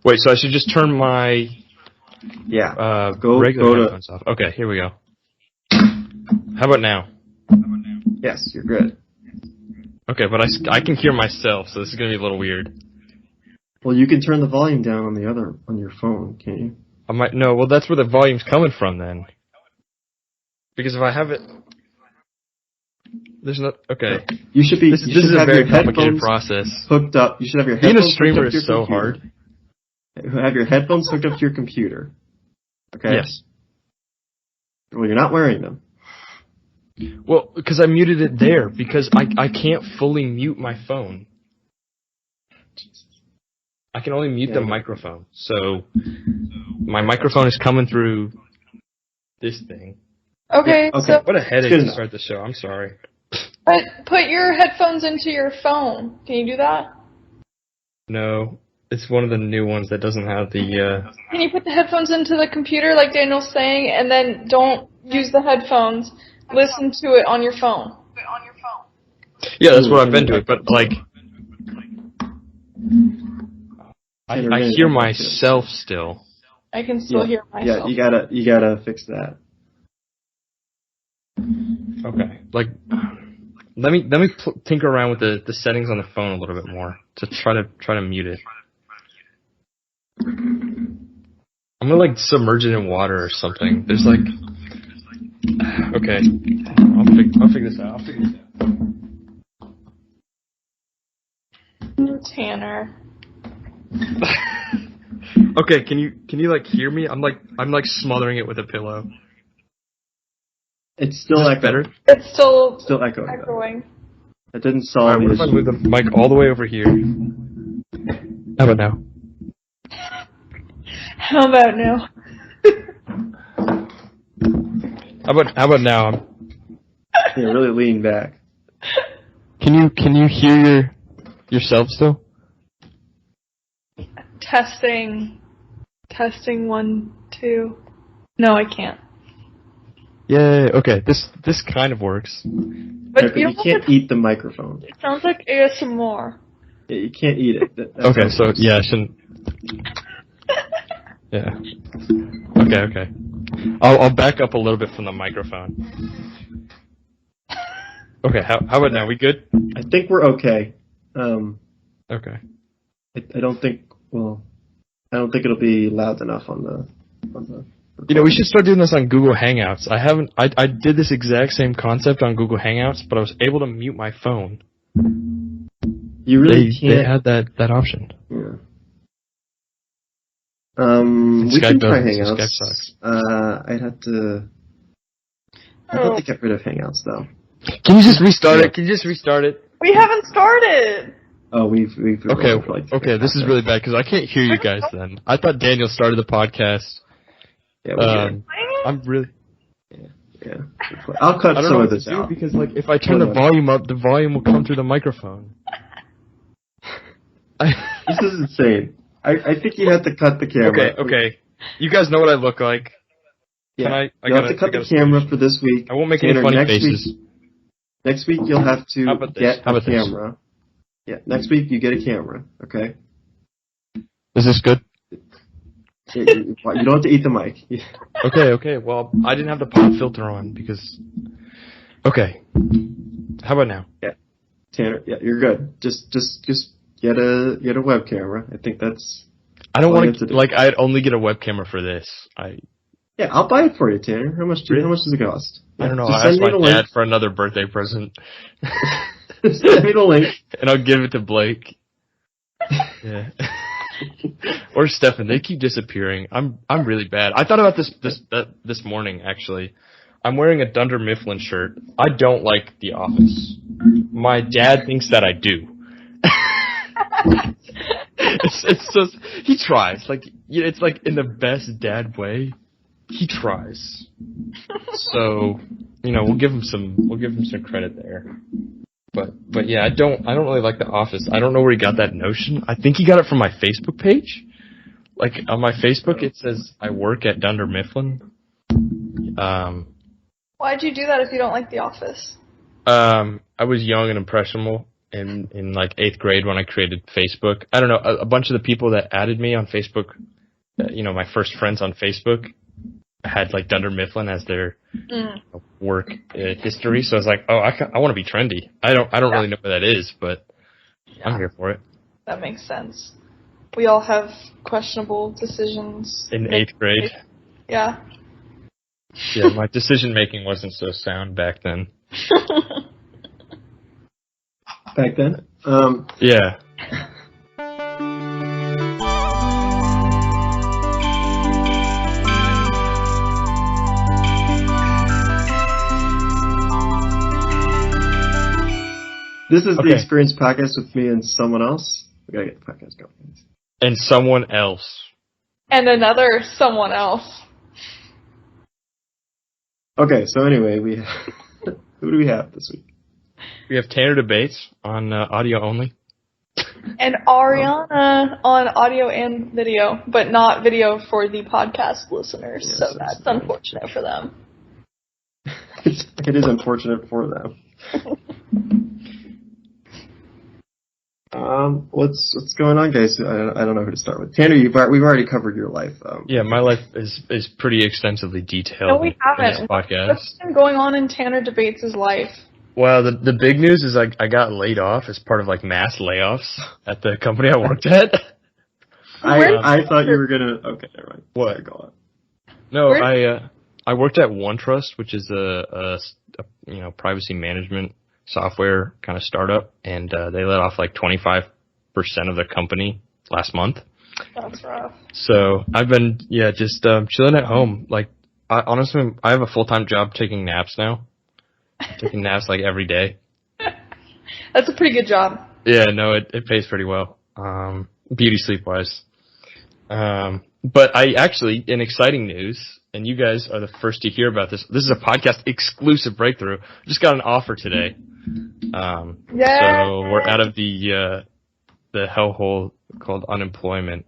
Wait, so I should just turn my regular headphones off. Okay, here we go. How about now? Yes, you're good. Okay, but I can hear myself, so this is gonna be a little weird. Well, you can turn the volume down on your phone, can't you? No, well that's where the volume's coming from then. Because if I have it, there's no. Okay. You should be. This is a very complicated process. Hooked up. You should have your headphones. Being a streamer is so hard. Have your headphones hooked up to your computer. Okay. Yes. Well, you're not wearing them. Well, because I muted it there because I can't fully mute my phone. I can only mute the microphone. So my microphone is coming through this thing. Okay. So what a headache to start the show. I'm sorry. But put your headphones into your phone. Can you do that? No. It's one of the new ones that doesn't have the... Can you put the headphones into the computer like Daniel's saying, and then don't use the headphones? Listen to it on your phone. Yeah, that's what I've been doing, but, like... I hear myself still. I can still hear myself. Yeah, you gotta fix that. Okay. Like, let me tinker around with the settings on the phone a little bit more to try to mute it. I'm gonna like submerge it in water or something. There's like, okay, I'll figure this out. Tanner. Okay, can you like hear me? I'm like smothering it with a pillow. It's still echoing. Better. It's still echoing. It didn't solve the issue. What if I move the mic all the way over here? How about now? How about now? How about now? Yeah, really lean back. Can you hear yourself still? Testing 1, 2. No, I can't. Yeah. Okay. This kind of works. But you can't eat the microphone. It sounds like ASMR. Yeah, you can't eat it. Okay. So yeah, I shouldn't. Yeah. Okay. I'll back up a little bit from the microphone. Okay. How about now? We good? I think we're okay. Okay. I don't think it'll be loud enough on the. You know, we should start doing this on Google Hangouts. I did this exact same concept on Google Hangouts, but I was able to mute my phone. You really can't. They had that option. Yeah. We can try Hangouts. Skype sucks. I'd have to get rid of Hangouts though. Can you just restart it? We haven't started. Oh, we've okay. This is really bad because I can't hear you guys. Then I thought Daniel started the podcast. Yeah, I'm really. Yeah. I'll cut some of this out because, like, if I turn the volume up, the volume will come through the microphone. This is insane. I think you have to cut the camera. Okay. You guys know what I look like. Yeah. You have to cut the camera for this week. I won't make any funny faces. Next week you'll have to get a camera. This? Yeah. Next week you get a camera. Okay. Is this good? You don't have to eat the mic. Okay. Well, I didn't have the pop filter on because. Okay. How about now? Yeah. Tanner, yeah, you're good. Just get a web camera. I think that's. I don't want to like. I'd only get a web camera for this. Yeah, I'll buy it for you, Tanner. How much does it cost? I don't know. I asked my dad for another birthday present. Send me the link, and I'll give it to Blake. Yeah. Or Stefan. They keep disappearing. I'm really bad. I thought about this morning actually. I'm wearing a Dunder Mifflin shirt. I don't like The Office. My dad thinks that I do. It's just he tries. Like it's like in the best dad way. He tries. So, we'll give him some credit there. But yeah, I don't really like The Office. I don't know where he got that notion. I think he got it from my Facebook page. Like on my Facebook it says I work at Dunder Mifflin. Why'd you do that if you don't like The Office? I was young and impressionable in like 8th grade when I created Facebook. I don't know, a bunch of the people that added me on Facebook, my first friends on Facebook had like Dunder Mifflin as their work history. So I was like, oh, I want to be trendy. I don't really know what that is, but I'm here for it. That makes sense. We all have questionable decisions. In 8th grade. Yeah. Yeah, my decision making wasn't so sound back then. Back then? Yeah. This is the Experience Podcast with me and someone else. We gotta get the podcast going. And someone else. And another someone else. Okay, so anyway, who do we have this week? We have Tanner Debates on audio only. And Arianna on audio and video, but not video for the podcast listeners, so that's unfortunate for them. It is unfortunate for them. What's going on, guys? I don't know who to start with. Tanner, we've already covered your life. Yeah, my life is pretty extensively detailed. No, we haven't. In this podcast. What's been going on in Tanner Debates' life? Well, the big news is I got laid off as part of like mass layoffs at the company I worked at. I thought you were gonna. Okay, never mind. What? Sorry, go on. No, I worked at OneTrust, which is a privacy management software kind of startup, and they let off like 25% of the company last month. That's rough. So I've been just chilling at home. Like honestly, I have a full-time job taking naps now. Taking naps like every day. That's a pretty good job. Yeah, no, it pays pretty well. Beauty sleep wise. But I actually, in exciting news, and you guys are the first to hear about this. This is a podcast exclusive breakthrough. Just got an offer today. So we're out of the hellhole called unemployment.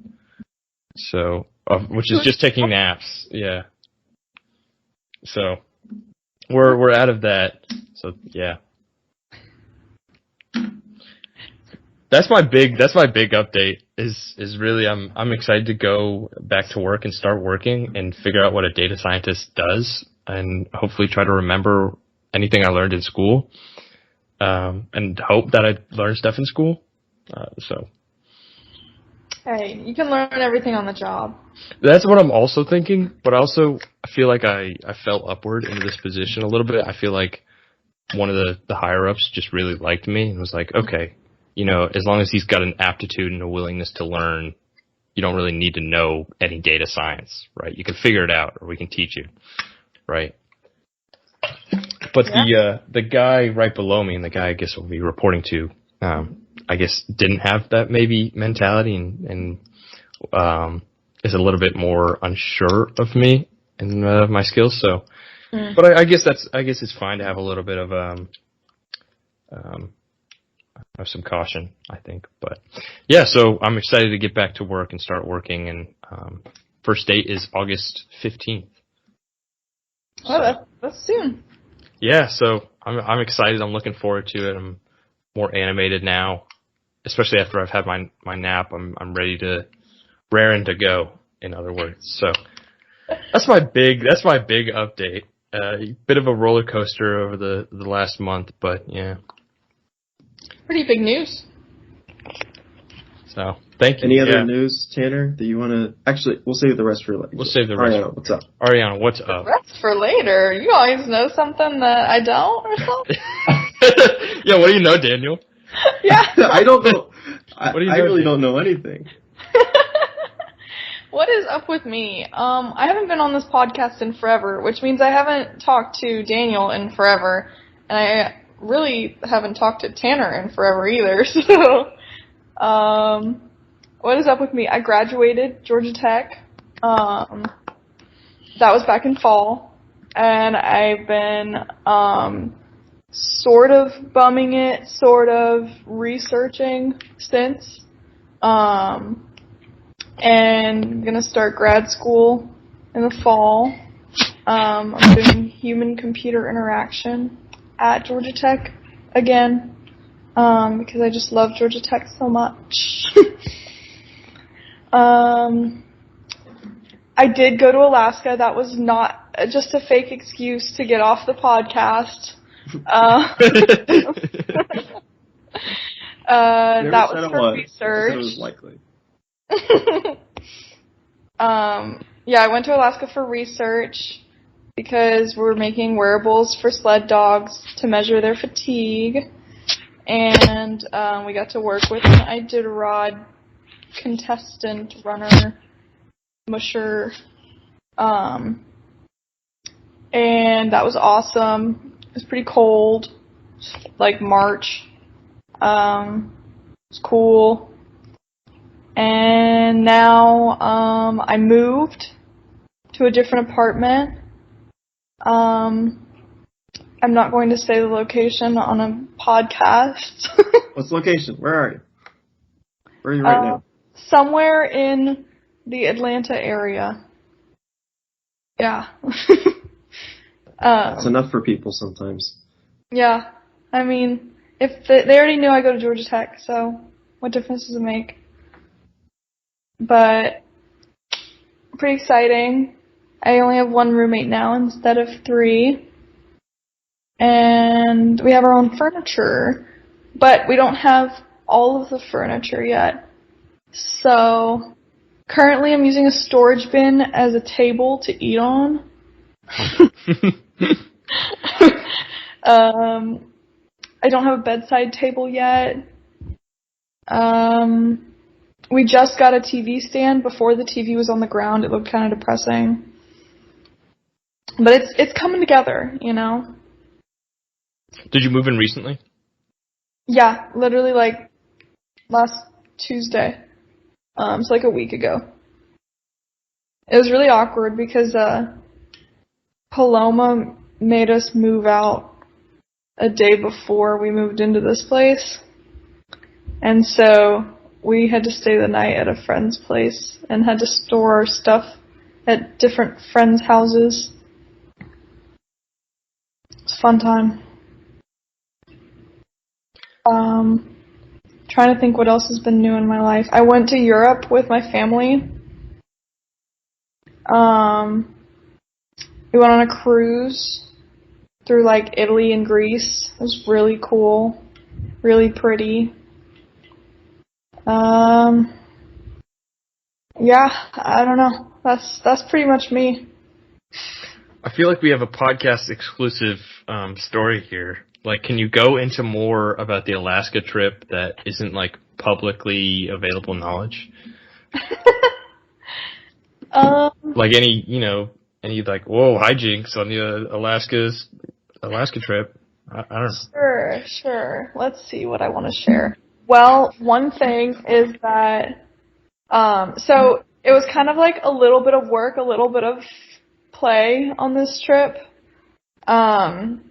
So, which is just taking naps. Yeah. So, we're out of that. So yeah. That's my big update is really I'm excited to go back to work and start working and figure out what a data scientist does and hopefully try to remember anything I learned in school. And hope that I learn stuff in school. Hey, you can learn everything on the job. That's what I'm also thinking, but I feel like I fell upward into this position a little bit. I feel like one of the higher ups just really liked me and was like, okay, as long as he's got an aptitude and a willingness to learn, you don't really need to know any data science, right? You can figure it out or we can teach you, right? But the guy right below me and the guy I guess we'll be reporting to, I guess didn't have that maybe mentality and is a little bit more unsure of me and my skills. So, but I guess it's fine to have a little bit of some caution, I think. But yeah, so I'm excited to get back to work and start working. And first date is August 15th. Oh, that's soon. Yeah, so I'm excited. I'm looking forward to it. I'm more animated now, especially after I've had my nap. I'm ready to raring to go. In other words, so that's my big update. Bit of a roller coaster over the last month, but yeah, pretty big news. So thank you. Any other news, Tanner, that you want to? Actually, we'll save the rest for later. We'll save the rest. Arianna, what's up? Arianna, what's up? The rest for later. You always know something that I don't, or something. Yeah, what do you know, Daniel? Yeah, I don't know. I What do you really don't know anything. What is up with me? I haven't been on this podcast in forever, which means I haven't talked to Daniel in forever, and I really haven't talked to Tanner in forever either. So, what is up with me? I graduated Georgia Tech. That was back in fall, and I've been sort of bumming it, sort of researching since. And I'm gonna start grad school in the fall. I'm doing human-computer interaction at Georgia Tech again. because I just love Georgia Tech so much. I did go to Alaska. That was not just a fake excuse to get off the podcast. That was for research. It was likely. Yeah, I went to Alaska for research because we're making wearables for sled dogs to measure their fatigue. And we got to work with an Iditarod contestant, runner, musher. And that was awesome. It was pretty cold, like March. It was cool. And now I moved to a different apartment. I'm not going to say the location on a podcast. What's the location? Where are you? Where are you right now? Somewhere in the Atlanta area. Yeah. That's enough for people sometimes. Yeah. I mean, if they already knew I go to Georgia Tech, so what difference does it make? But pretty exciting. I only have one roommate now instead of 3. And we have our own furniture, but we don't have all of the furniture yet. So currently I'm using a storage bin as a table to eat on. I don't have a bedside table yet. We just got a TV stand. Before the TV was on the ground, it looked kind of depressing. But it's coming together, you know? Did you move in recently? Yeah, literally like last Tuesday. It's like a week ago. It was really awkward because Paloma made us move out a day before we moved into this place. And so we had to stay the night at a friend's place and had to store our stuff at different friends' houses. It's a fun time. Trying to think what else has been new in my life. I went to Europe with my family. We went on a cruise through like Italy and Greece. It was really cool, really pretty. Yeah, I don't know. That's pretty much me. I feel like we have a podcast exclusive story here. Like, can you go into more about the Alaska trip that isn't like publicly available knowledge? Like any like, whoa, hijinks on the Alaska trip. I don't know. Sure. Let's see what I want to share. Well, one thing is that, so it was kind of like a little bit of work, a little bit of play on this trip,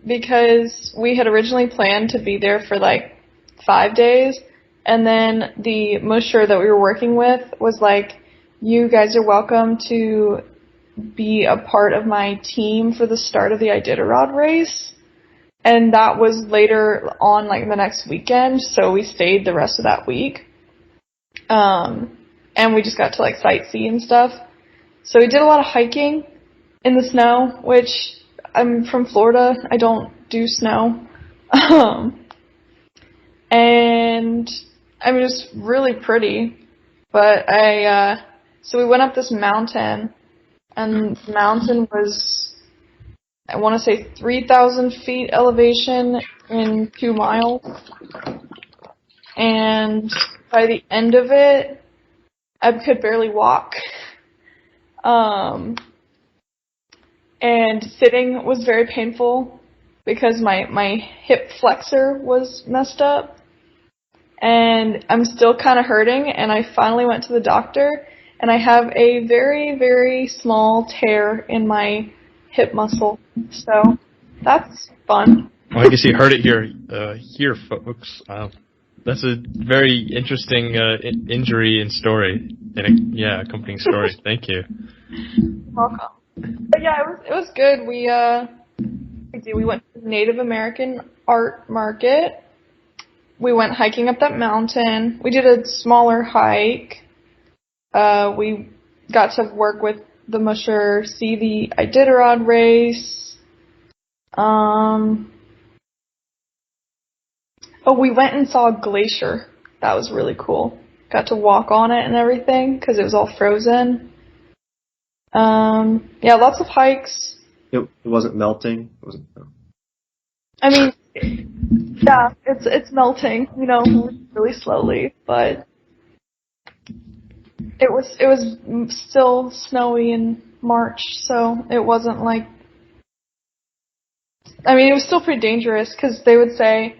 because we had originally planned to be there for like 5 days, and then the musher that we were working with was like, you guys are welcome to be a part of my team for the start of the Iditarod race. And that was later on, like the next weekend, so we stayed the rest of that week. And we just got to like sightsee and stuff. So we did a lot of hiking in the snow, which I'm from Florida. I don't do snow. And I mean, it was really pretty. But so we went up this mountain, and the mountain was, I want to say 3,000 feet elevation in 2 miles. And by the end of it, I could barely walk. And sitting was very painful because my hip flexor was messed up. And I'm still kind of hurting, and I finally went to the doctor, and I have a very, very small tear in my hip muscle. So that's fun. Well, I guess you heard it here, folks. That's a very interesting injury and story, and accompanying story. Thank you. You're welcome. But yeah, it was good. We went to the Native American art market. we went hiking up that mountain. We did a smaller hike. We got to work with the musher, see the Iditarod race. We went and saw a glacier. That was really cool. Got to walk on it and everything because it was all frozen. Yeah, lots of hikes. It wasn't melting. It wasn't. I mean, yeah, it's melting, really slowly, but it was still snowy in March, so it wasn't like. I mean, it was still pretty dangerous because they would say,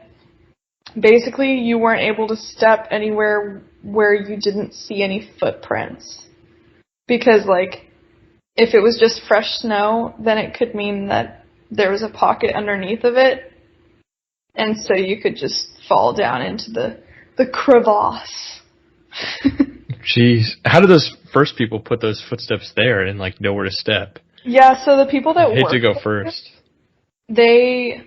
basically, you weren't able to step anywhere where you didn't see any footprints, because if it was just fresh snow, then it could mean that there was a pocket underneath of it, and so you could just fall down into the crevasse. Jeez. How did those first people put those footsteps there and, know where to step? Yeah, so the people that I hate to go first. The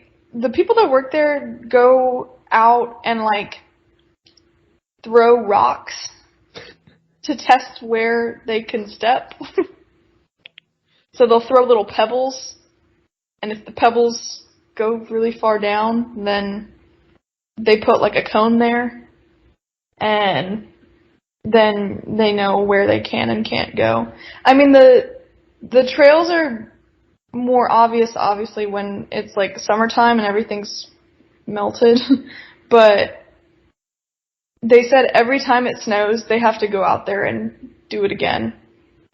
people that work there go out and, throw rocks to test where they can step. So they'll throw little pebbles, and if the pebbles go really far down, then they put a cone there, and then they know where they can and can't go. I mean, the trails are more obvious, obviously, when it's summertime and everything's melted, but they said every time it snows, they have to go out there and do it again,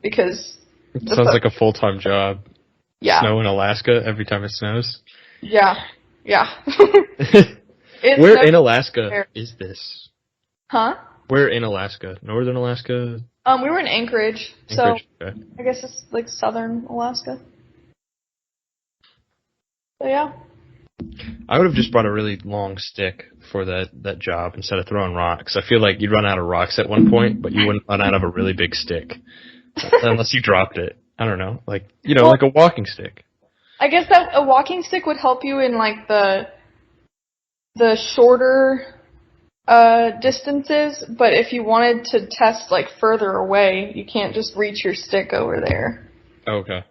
because it sounds like a full-time job. Yeah. Snow in Alaska every time it snows. Yeah. Where in Alaska is this? Huh? Where in Alaska? Northern Alaska? We were in Anchorage, so okay. I guess it's southern Alaska. So yeah. I would have just brought a really long stick for that job instead of throwing rocks. I feel like you'd run out of rocks at one point, but you wouldn't run out of a really big stick. Unless you dropped it. I don't know. Like a walking stick. I guess that a walking stick would help you in the shorter distances, but if you wanted to test further away, you can't just reach your stick over there. Okay.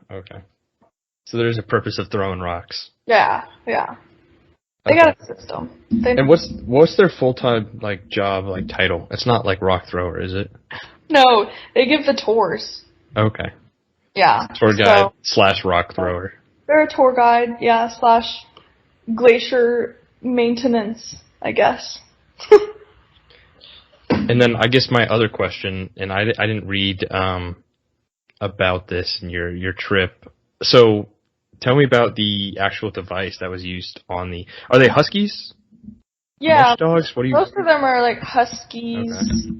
So there's a purpose of throwing rocks. Yeah. They got a system. And what's their full-time job title? It's not rock thrower, is it? No, they give the tours. Okay. Yeah. Tour guide / rock thrower. They're a tour guide, yeah, / glacier maintenance, I guess. And then I guess my other question, and I didn't read about this in your trip. So tell me about the actual device that was used on the. Are they huskies? Yeah. Mush dogs? What do you? Most of them are huskies. Okay.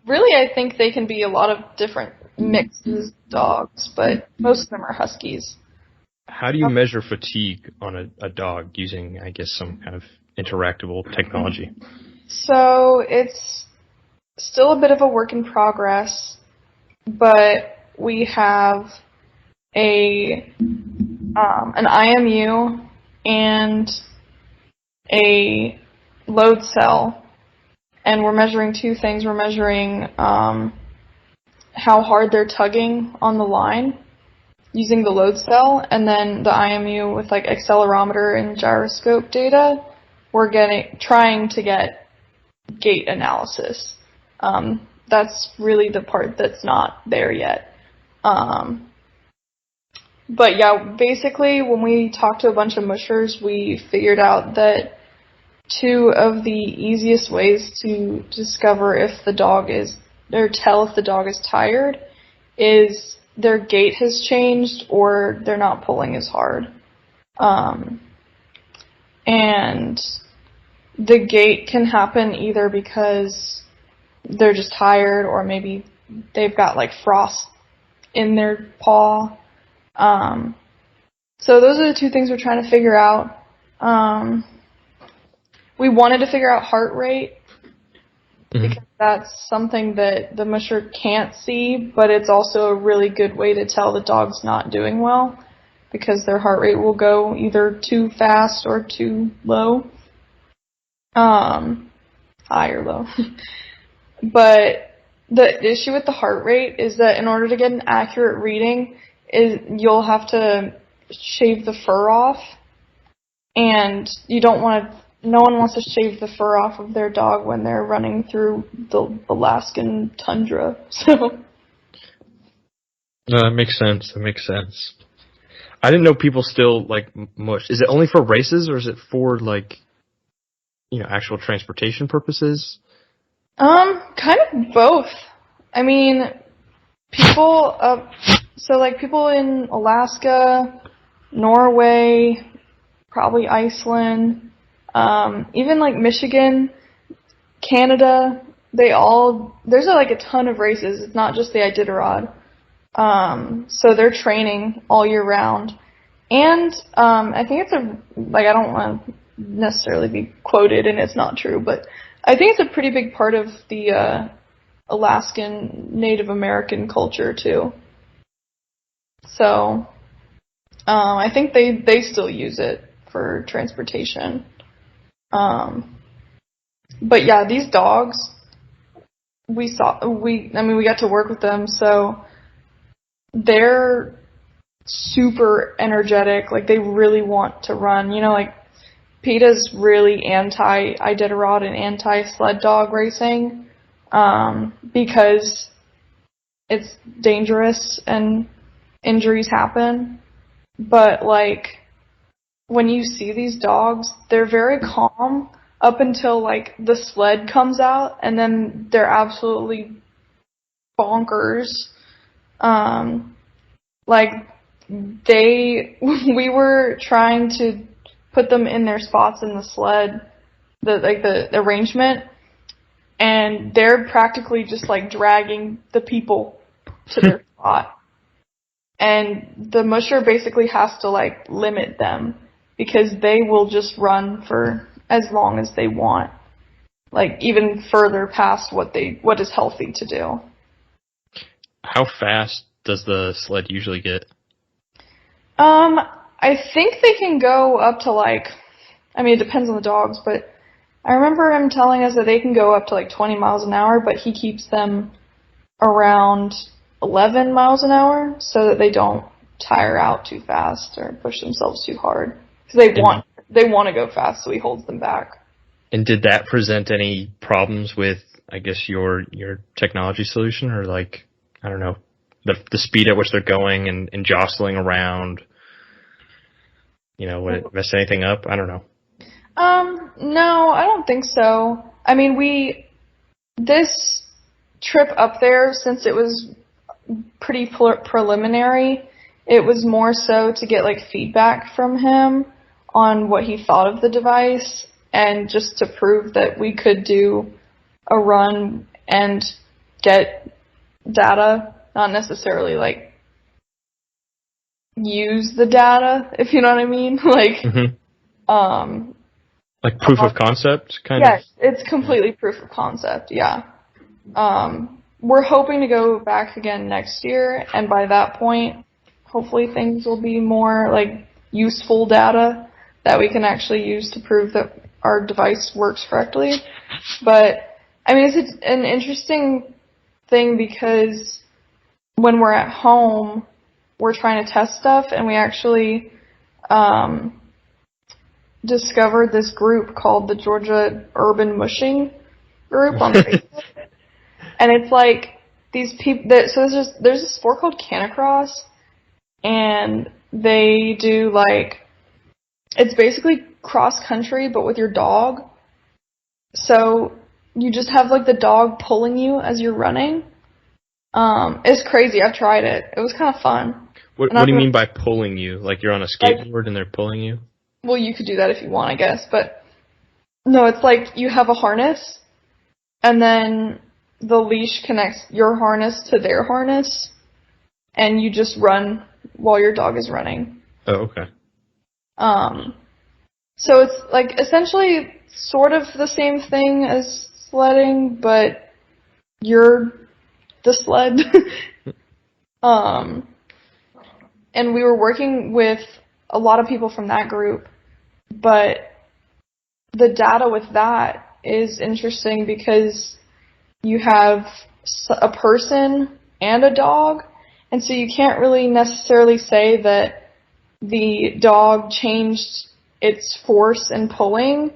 Really, I think they can be a lot of different mixes of dogs, but most of them are huskies. How do you measure fatigue on a dog using, I guess, some kind of interactable technology? So it's still a bit of a work in progress, but we have an IMU and a load cell, and we're measuring two things. We're measuring how hard they're tugging on the line using the load cell, and then the IMU with accelerometer and gyroscope data. We're trying to get gait analysis. That's really the part that's not there yet. But yeah, basically when we talked to a bunch of mushers, we figured out that two of the easiest ways to discover if the dog is, or tell if the dog is tired, is their gait has changed or they're not pulling as hard. And the gait can happen either because they're just tired or maybe they've got frost in their paw. So those are the two things we're trying to figure out. We wanted to figure out heart rate because that's something that the musher can't see, but it's also a really good way to tell the dog's not doing well because their heart rate will go either too fast or too low. High or low. But the issue with the heart rate is that in order to get an accurate reading, you'll have to shave the fur off, and no one wants to shave the fur off of their dog when they're running through the Alaskan tundra. So. No, that makes sense. I didn't know people still like mush. Is it only for races, or is it for like, actual transportation purposes? Kind of both. I mean, people in Alaska, Norway, probably Iceland, even like Michigan, Canada, there's like a ton of races. It's not just the Iditarod. So they're training all year round. And, I think I don't want to necessarily be quoted and it's not true, but I think it's a pretty big part of the, Alaskan Native American culture too. So, I think they still use it for transportation. But yeah, these dogs, we got to work with them, so they're super energetic. Like, they really want to run. Like, PETA's really anti-Iditarod and anti-sled dog racing, because it's dangerous and injuries happen. But, like, when you see these dogs, they're very calm up until, like, the sled comes out, and then they're absolutely bonkers. We were trying to put them in their spots in the sled, the arrangement, and they're practically just, like, dragging the people to their spot. And the musher basically has to, like, limit them, because they will just run for as long as they want. Like, even further past what is healthy to do. How fast does the sled usually get? I think they can go up to, like, it depends on the dogs, but I remember him telling us that they can go up to, like, 20 miles an hour, but he keeps them around 11 miles an hour so that they don't tire out too fast or push themselves too hard. Because they want to go fast, so he holds them back. And did that present any problems with, I guess, your technology solution, or, like, I don't know, the speed at which they're going and jostling around? Would it mess anything up? I don't know. No, I don't think so. This trip up there, since it was pretty preliminary, it was more so to get, like, feedback from him on what he thought of the device, and just to prove that we could do a run and get data, not necessarily, like, use the data, if you know what I mean. Like, like proof of concept, kind of? Yes, it's completely proof of concept, yeah. We're hoping to go back again next year, and by that point, hopefully things will be more, like, useful data that we can actually use to prove that our device works correctly. But, it's an interesting thing, because when we're at home, we're trying to test stuff, and we actually discovered this group called the Georgia Urban Mushing Group on Facebook. And it's like these people so there's a sport called canicross, and they do, like, it's basically cross country but with your dog. So you just have, like, the dog pulling you as you're running. It's crazy. I've tried it. It was kind of fun. What do you mean by pulling you? Like, you're on a skateboard and they're pulling you? Well, you could do that if you want, I guess, but no, it's like you have a harness, and then the leash connects your harness to their harness, and you just run while your dog is running. Oh, okay. So it's, like, essentially sort of the same thing as sledding, but you're the sled. And we were working with a lot of people from that group, but the data with that is interesting because you have a person and a dog, and so you can't really necessarily say that the dog changed its force and pulling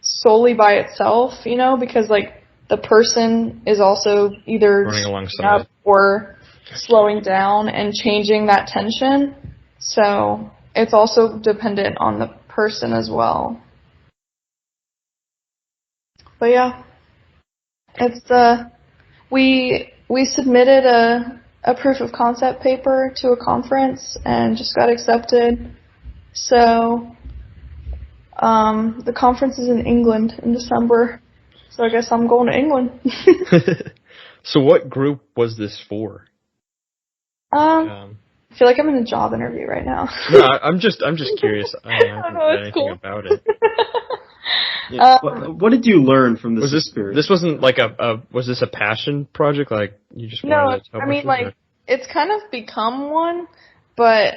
solely by itself, because like the person is also either running alongside up or slowing down and changing that tension. So it's also dependent on the person as well. But yeah, it's we submitted a proof of concept paper to a conference and just got accepted. So the conference is in England in December. So I guess I'm going to England. So what group was this for? I feel like I'm in a job interview right now. No, I'm just curious. I haven't know, read it's anything cool. about it. Yeah. What did you learn from this experience? This wasn't like was this a passion project? Like you just wanted to help? I mean, like, it's kind of become one, but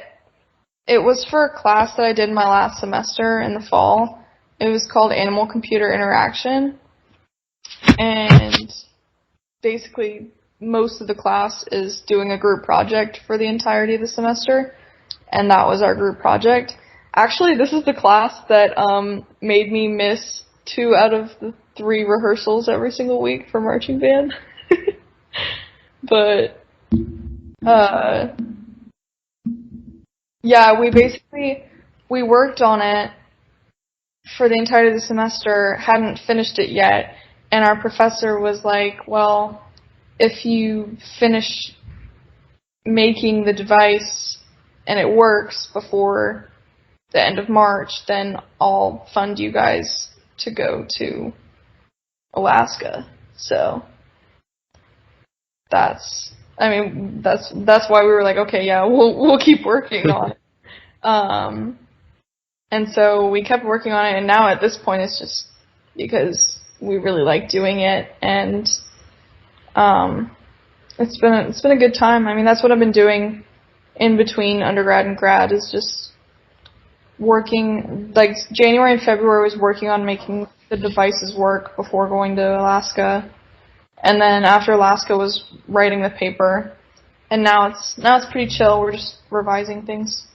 it was for a class that I did my last semester in the fall. It was called Animal-Computer Interaction, and basically most of the class is doing a group project for the entirety of the semester, and that was our group project. Actually, this is the class that made me miss 2 out of the 3 rehearsals every single week for marching band. But yeah, we worked on it for the entirety of the semester, hadn't finished it yet, and our professor was like, well, if you finish making the device and it works before the end of March, then I'll fund you guys to go to Alaska. So that's why we were like, okay, yeah, we'll keep working on it. And so we kept working on it, and now at this point it's just because we really like doing it, and it's been a good time. I mean, that's what I've been doing in between undergrad and grad, is just working. Like January and February was working on making the devices work before going to Alaska, and then after Alaska was writing the paper, and now it's pretty chill. We're just revising things.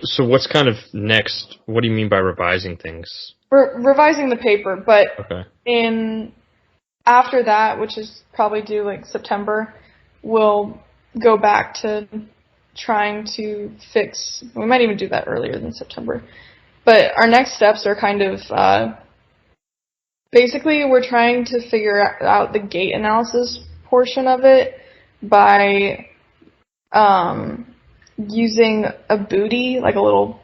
So what's kind of next? What do you mean by revising things? We're revising the paper, but okay. After that, which is probably due like September, we'll go back to trying to fix. We might even do that earlier than September. But our next steps are kind of basically we're trying to figure out the gait analysis portion of it by using a booty, like a little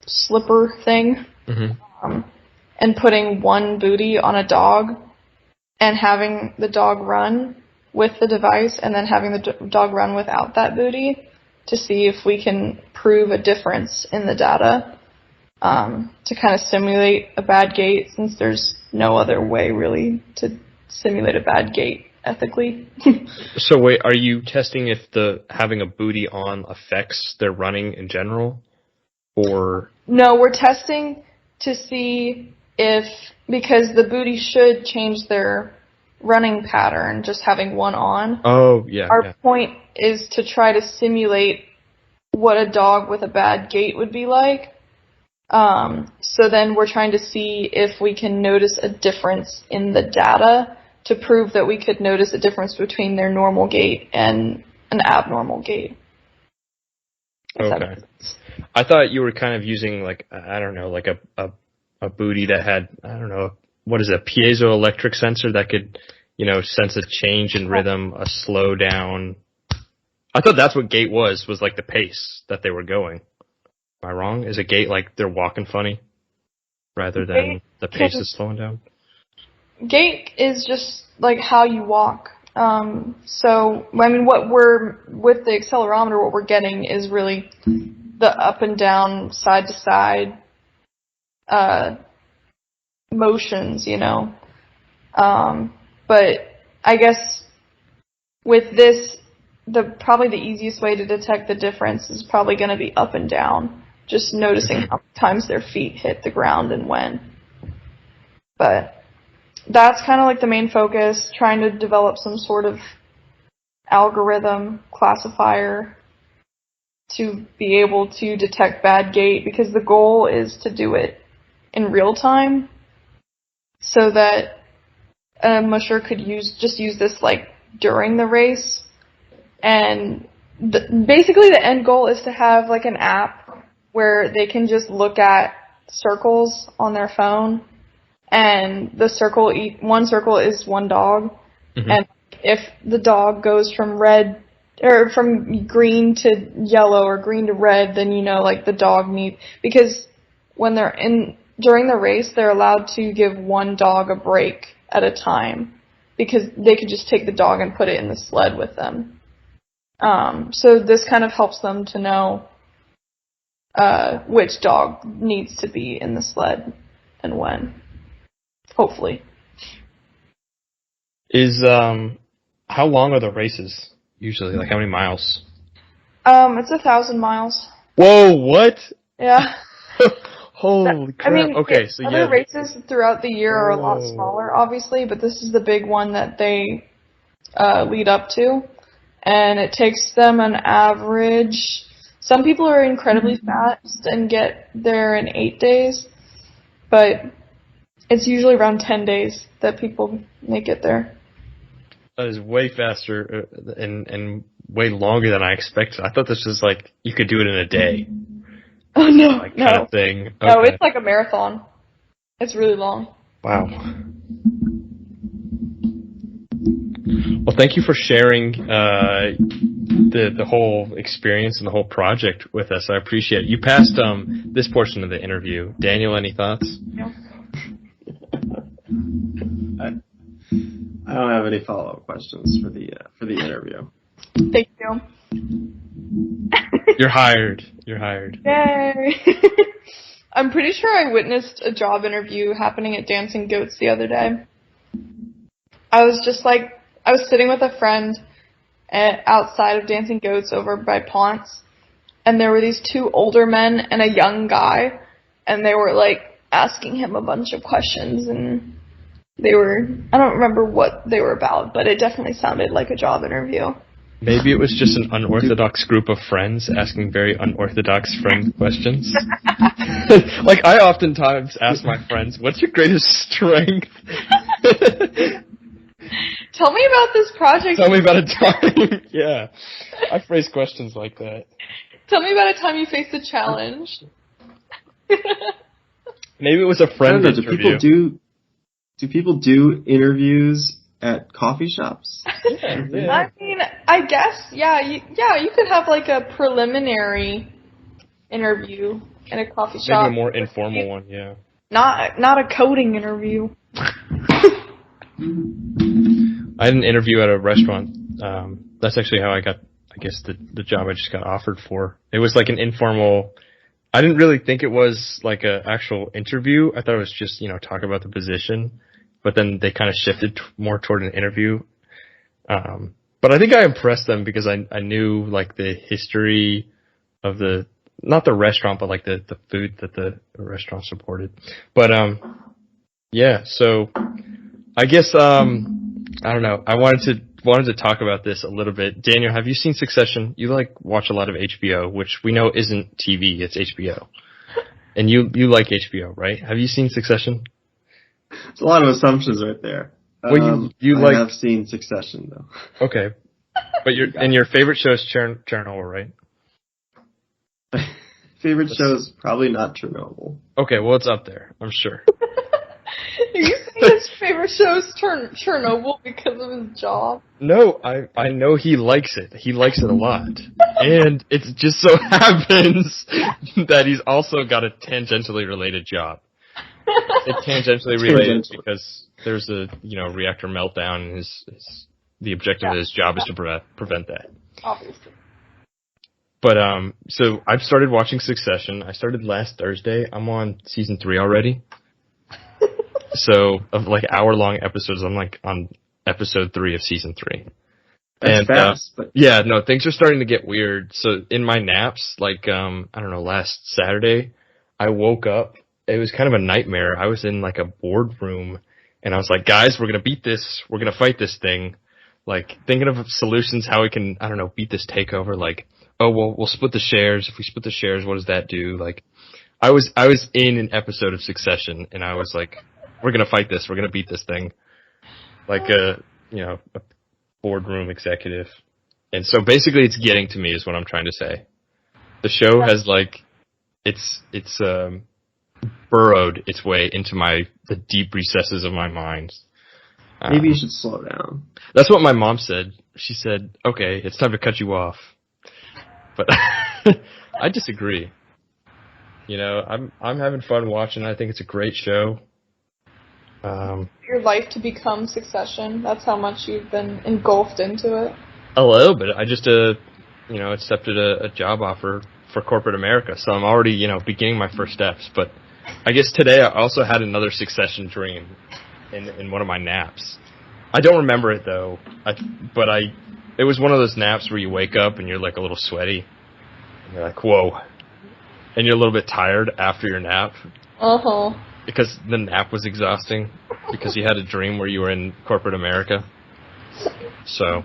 slipper thing, and putting one booty on a dog and having the dog run with the device and then having the dog run without that booty to see if we can prove a difference in the data to kind of simulate a bad gait, since there's no other way really to simulate a bad gait ethically. So wait, are you testing if having a booty on affects their running in general? Or no, we're testing to see if, because the booty should change their running pattern just having one on. Oh, yeah. Our point is to try to simulate what a dog with a bad gait would be like. So then we're trying to see if we can notice a difference in the data to prove that we could notice a difference between their normal gait and an abnormal gait. Okay. I thought you were kind of using, like, I don't know, like a booty that had, I don't know, what is it, a piezoelectric sensor that could, sense a change in rhythm, a slow down. I thought that's what gait was like the pace that they were going. Am I wrong? Is a gait like they're walking funny rather than the pace is slowing down? Gait is just like how you walk. So, I mean, with the accelerometer, what we're getting is really the up and down, side to side motions, But I guess with this, probably the easiest way to detect the difference is probably going to be up and down. Just noticing how many times their feet hit the ground and when. But that's kind of like the main focus, trying to develop some sort of algorithm classifier to be able to detect bad gait, because the goal is to do it in real time so that a musher could use this like during the race. And basically the end goal is to have like an app where they can just look at circles on their phone, and one circle is one dog. Mm-hmm. And if the dog goes from from green to yellow or green to red, then like the dog because when they're during the race, they're allowed to give one dog a break at a time, because they could just take the dog and put it in the sled with them. So this kind of helps them to know which dog needs to be in the sled and when. Hopefully. How long are the races usually? Like how many miles? It's 1,000 miles. Whoa, what? Yeah. Holy crap. I mean, okay, so other races throughout the year are a lot smaller, obviously, but this is the big one that they lead up to. And it takes them an average. Some people are incredibly fast and get there in 8 days, but it's usually around 10 days that people make it there. That is way faster and way longer than I expected. I thought this was like you could do it in a day. Oh no, like kind of thing. Okay. No, it's like a marathon. It's really long. Wow. Well, thank you for sharing the whole experience and the whole project with us. I appreciate it. You passed this portion of the interview. Daniel, any thoughts? No. I don't have any follow-up questions for the interview. Thank you. You're hired. You're hired. Yay! I'm pretty sure I witnessed a job interview happening at Dancing Goats the other day. I was sitting with a friend outside of Dancing Goats over by Ponce, and there were these two older men and a young guy, and they were like asking him a bunch of questions, and I don't remember what they were about, but it definitely sounded like a job interview. Maybe it was just an unorthodox group of friends asking very unorthodox friend questions. Like, I oftentimes ask my friends, what's your greatest strength? Tell me about this project. Tell me about a time. Yeah. I phrase questions like that. Tell me about a time you faced a challenge. Maybe it was a friend interview. Do people do interviews at coffee shops? Yeah. I mean, I guess, yeah, you could have like a preliminary interview in a coffee shop. Maybe a more informal one, yeah. Not a coding interview. I had an interview at a restaurant. That's actually how I got, I guess, the job I just got offered for. It was like an informal. I didn't really think it was like an actual interview. I thought it was just, talk about the position. But then they kind of shifted more toward an interview. But I think I impressed them because I knew like the history of not the restaurant, but like the food that the restaurant supported. But, yeah, so I guess, I don't know. I wanted to talk about this a little bit. Daniel, have you seen Succession? You watch a lot of HBO, which we know isn't TV, it's HBO. And you like HBO, right? Have you seen Succession? It's a lot of assumptions right there. Well, I have seen Succession though. Okay. But your favorite show is Chernobyl, right? Favorite show is probably not Chernobyl. Okay, well it's up there, I'm sure. Are you saying his favorite show is Chernobyl because of his job? No, I know he likes it. He likes it a lot. And it just so happens that he's also got a tangentially related job. It's tangentially related because there's a reactor meltdown, and the objective of his job is to prevent that. Obviously. But so I've started watching Succession. I started last Thursday. I'm on season 3 already. So of like hour-long episodes, I'm like on episode 3 of season 3. That's fast, but yeah, no, things are starting to get weird. So in my naps, like I don't know, last Saturday, I woke up it was kind of a nightmare. I was in like a boardroom, and I was like, guys, we're gonna beat this. We're gonna fight this thing. Like thinking of solutions, how we can, I don't know, beat this takeover. Like, oh, well, we'll split the shares. If we split the shares, what does that do? Like, I was in an episode of Succession, and I was like, we're gonna fight this. We're gonna beat this thing. Like a boardroom executive. And so basically, it's getting to me, is what I'm trying to say. The show has like, it's burrowed its way into the deep recesses of my mind. Maybe you should slow down. That's what my mom said. She said, "Okay, it's time to cut you off." But I disagree. You know, I'm having fun watching. I think it's a great show. Your life to become Succession. That's how much you've been engulfed into it. A little bit. I just accepted a job offer for corporate America, so I'm already beginning my first steps. But I guess today I also had another Succession dream in one of my naps. I don't remember it though. It was one of those naps where you wake up and you're like a little sweaty. And you're like, whoa. And you're a little bit tired after your nap. Uh-huh. Because the nap was exhausting. Because you had a dream where you were in corporate America. So,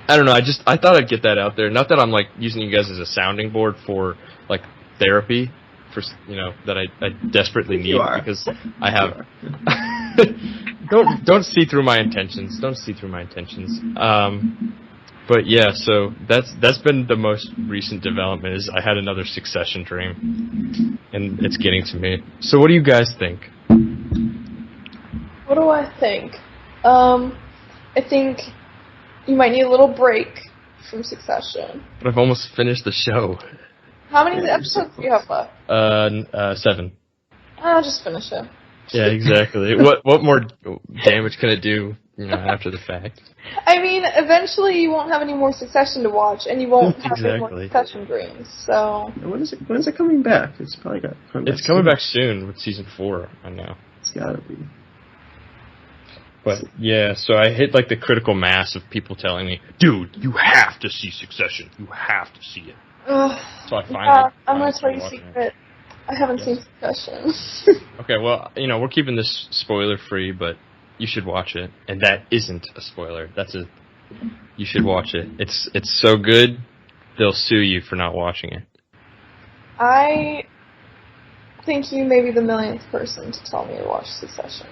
I don't know. I thought I'd get that out there. Not that I'm like using you guys as a sounding board for like therapy. For that I desperately need, because I have. Don't see through my intentions. Don't see through my intentions. But yeah, so that's been the most recent development. Is I had another Succession dream, and it's getting to me. So what do you guys think? What do I think? I think you might need a little break from Succession. But I've almost finished the show. How many episodes do you have left? 7. I'll just finish it. Yeah, exactly. What more damage can it do, after the fact? I mean, eventually you won't have any more Succession to watch, and you won't have any more Succession dreams. So When's it coming back? It's probably coming back soon with season 4. I know. It's gotta be. But yeah, so I hit like the critical mass of people telling me, "Dude, you have to see Succession. You have to see it." So I finally. I'm gonna tell you a secret. I haven't seen Succession. Okay, well, we're keeping this spoiler free, but you should watch it. And that isn't a spoiler. You should watch it. It's so good, they'll sue you for not watching it. I think you may be the millionth person to tell me to watch Succession.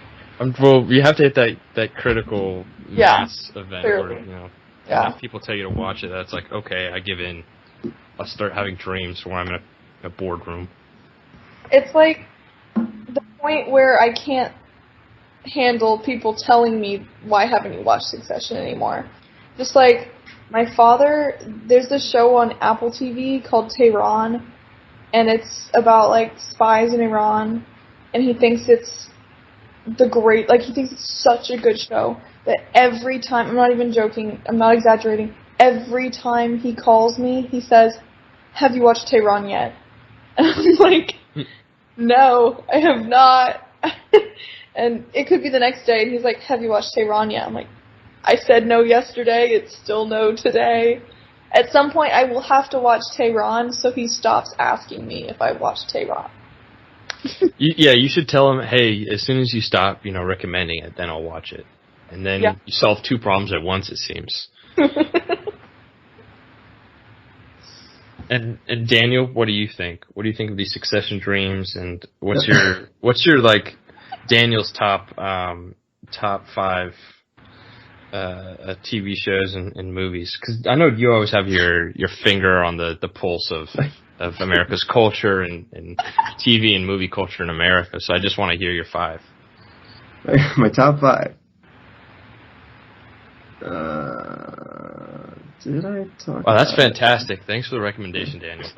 Well, you have to hit that critical mass event clearly. where, if people tell you to watch it, that's like, okay, I give in. I'll start having dreams where I'm in a boardroom. It's like the point where I can't handle people telling me, why haven't you watched Succession anymore? Just like my father, there's this show on Apple TV called Tehran, and it's about like spies in Iran, and he thinks it's he thinks it's such a good show that every time, I'm not even joking, I'm not exaggerating, every time he calls me, he says, "Have you watched Tehran yet?" And I'm like, "No, I have not." And it could be the next day, and he's like, "Have you watched Tehran yet?" I'm like, "I said no yesterday, it's still no today." At some point, I will have to watch Tehran, so he stops asking me if I watched Tehran. You should tell him, hey, as soon as you stop, recommending it, then I'll watch it. And then you solve 2 problems at once, it seems. And Daniel, what do you think? What do you think of these Succession dreams? And what's your like Daniel's top 5 TV shows and movies? Because I know you always have your finger on the pulse of America's culture and TV and movie culture in America. So I just want to hear your 5. My top 5. Did I talk? Oh, that's fantastic. Thanks for the recommendation, Daniel.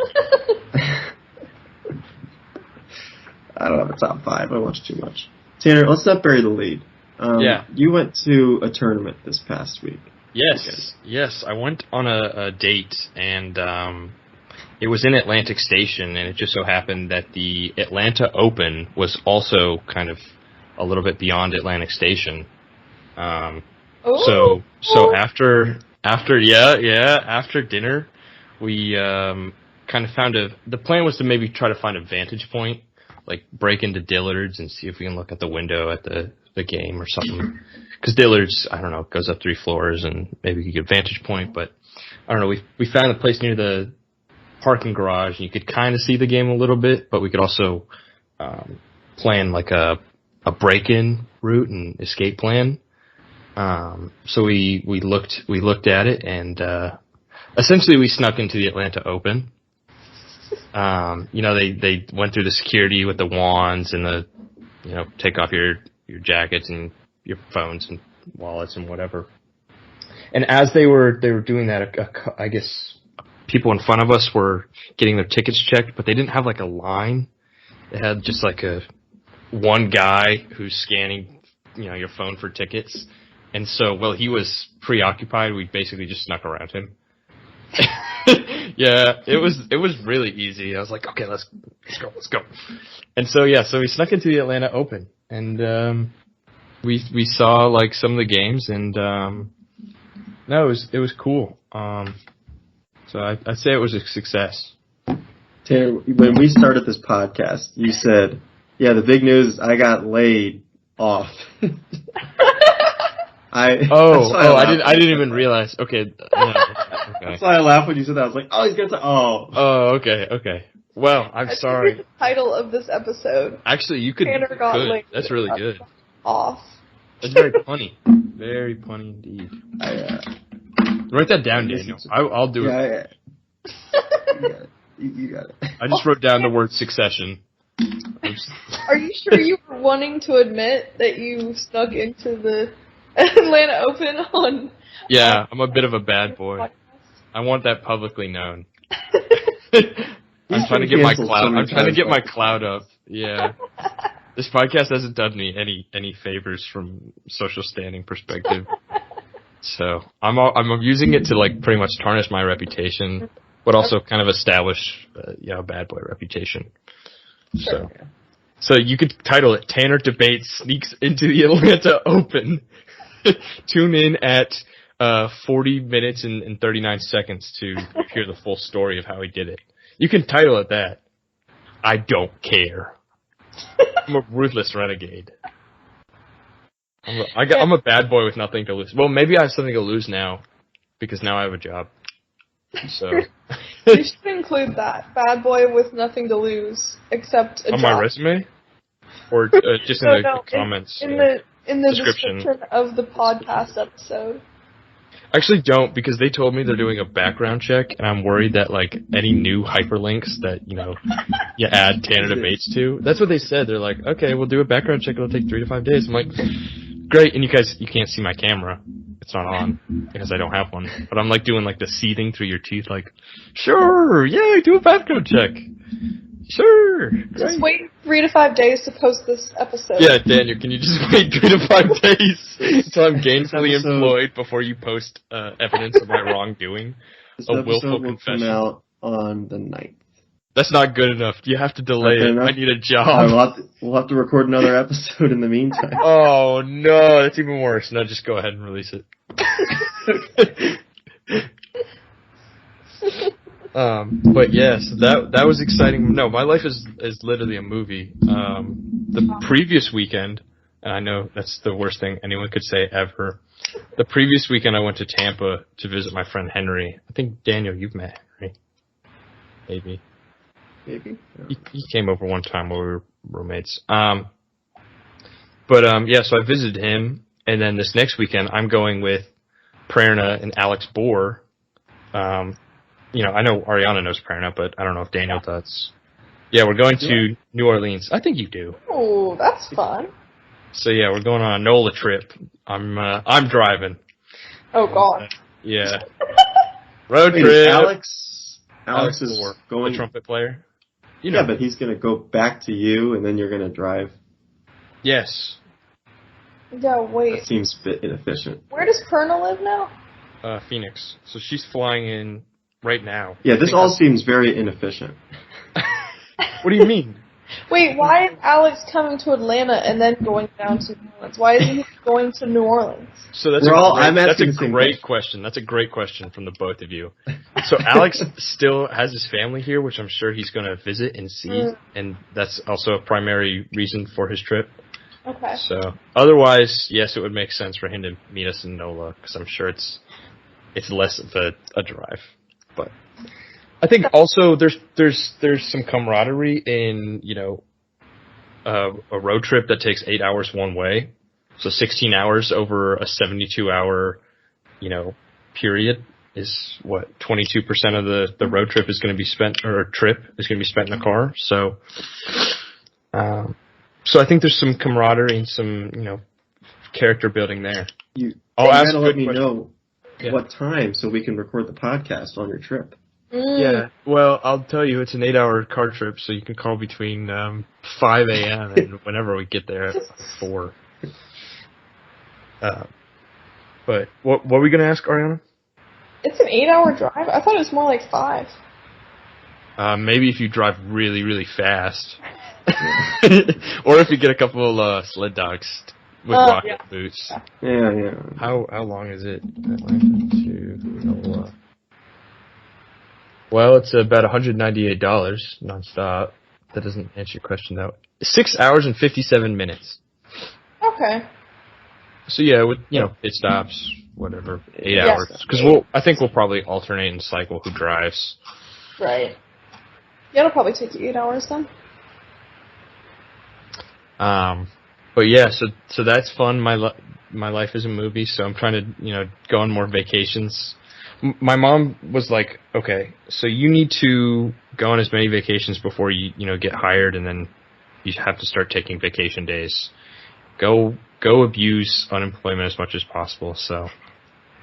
I don't have a top 5. I watch too much. Tanner, let's not bury the lead. You went to a tournament this past week. Yes. I went on a date, and it was in Atlantic Station, and it just so happened that the Atlanta Open was also kind of a little bit beyond Atlantic Station. So after dinner, we kind of found the plan was to maybe try to find a vantage point like break into Dillard's and see if we can look at the window at the game or something. Because Dillard's, I don't know, goes up 3 floors and maybe we could get a vantage point. But I don't know. We found a place near the parking garage, and you could kind of see the game a little bit, but we could also plan like a break-in route and escape plan. So we looked at it, and essentially we snuck into the Atlanta Open. They went through the security with the wands and take off your jackets and your phones and wallets and whatever. And as they were doing that, I guess people in front of us were getting their tickets checked, but they didn't have like a line. They had just like one guy who's scanning, your phone for tickets. And so while he was preoccupied, we basically just snuck around him. Yeah, it was really easy. I was like, okay, let's go. And so we snuck into the Atlanta Open, and we saw like some of the games, and no, it was cool. So I'd say it was a success. Tanner, when we started this podcast, you said, "Yeah, the big news is I got laid off." I didn't even realize. Okay, no, okay. That's why I laughed when you said that. I was like, "Oh, he's gonna say, oh." Oh, okay. Well, I'm sorry. The title of this episode. Actually, you could. Tanner got laid. That's really good. Off. That's very punny. Very punny indeed. Write that down, Daniel. I'll do it. Yeah. You got it. I just wrote down the word succession. Are you sure you were wanting to admit that you snuck into the Atlanta Open on? Yeah, I'm a bit of a bad boy. Podcast? I want that publicly known. I'm trying to get my clout. I'm trying to get my clout up. Yeah. This podcast hasn't done me any favors from social standing perspective. So I'm using it to like pretty much tarnish my reputation, but also kind of establish a bad boy reputation. So you could title it "Tanner Debates Sneaks into the Atlanta Open." Tune in at 40 minutes and 39 seconds to hear the full story of how he did it. You can title it that. I don't care. I'm a ruthless renegade. I'm a bad boy with nothing to lose. Well, maybe I have something to lose now, because now I have a job. So you should include that. Bad boy with nothing to lose, except a job. On my resume? Or just in the comments? In the description of the podcast episode. Actually don't, because they told me they're doing a background check, and I'm worried that like any new hyperlinks that, you add Tanner Debates to, that's what they said. They're like, okay, we'll do a background check, it'll take 3 to 5 days. I'm like, great, and you can't see my camera. It's not on, because I don't have one. But I'm like doing like the seething through your teeth, like, sure, yay, do a background check. Sure. Just wait 3 to 5 days to post this episode. Yeah, Daniel, can you just wait 3 to 5 days until I'm gainfully employed before you post evidence of my wrongdoing? This episode will come out on the 9th. That's not good enough. You have to delay it. I need a job. We'll have to record another episode in the meantime. Oh, no, that's even worse. No, just go ahead and release it. But yes, that was exciting. No, my life is literally a movie. The previous weekend, and I know that's the worst thing anyone could say ever. The previous weekend I went to Tampa to visit my friend Henry. I think, Daniel, you've met Henry. Maybe. He came over one time while we were roommates. So I visited him, and then this next weekend I'm going with Prerna and Alex Bohr. I know Arianna knows Prerna, but I don't know if Daniel does. Yeah, we're going to New Orleans. I think you do. Oh, that's fun. So yeah, we're going on a NOLA trip. I'm driving. Oh God. Yeah. Road trip. Alex is going. The trumpet player. Yeah, but he's going to go back to you, and then you're going to drive. Yes. Yeah, wait. That seems a bit inefficient. Where does Perna live now? Phoenix. So she's flying in right now. Yeah, this all seems very inefficient. What do you mean? Wait, why is Alex coming to Atlanta and then going down to New Orleans? Why isn't he going to New Orleans? So that's a great question. That's a great question from the both of you. So Alex still has his family here, which I'm sure he's going to visit and see, and that's also a primary reason for his trip. Okay. So otherwise, yes, it would make sense for him to meet us in NOLA, because I'm sure it's less of a drive. But I think also there's some camaraderie in, you know, a road trip that takes 8 hours one way. So 16 hours over a 72-hour, you know, period is what 22% of the road trip is going to be spent, or trip is going to be spent in the car. So, so I think there's some camaraderie and some, you know, character building there. I'll ask. Let me know what time so we can record the podcast on your trip. Yeah, well, I'll tell you, it's an 8-hour car trip, so you can call between 5 a.m. and whenever we get there at 4. But what were we going to ask, Arianna? It's an 8-hour drive? I thought it was more like 5. Maybe if you drive really, really fast. Or if you get a couple sled dogs with rocket boots. Yeah. How long is it? Atlanta to NOLA. Well, it's about $198 nonstop. That doesn't answer your question, though. 6 hours and 57 minutes. Okay. So yeah, with, you know, pit stops, whatever, 8 hours. Because I think we'll probably alternate and cycle who drives. Right. Yeah, it'll probably take you 8 hours then. But yeah, so that's fun. My life is a movie, so I'm trying to, you know, go on more vacations. My mom was like, okay, so you need to go on as many vacations before you get hired, and then you have to start taking vacation days. Go abuse unemployment as much as possible. So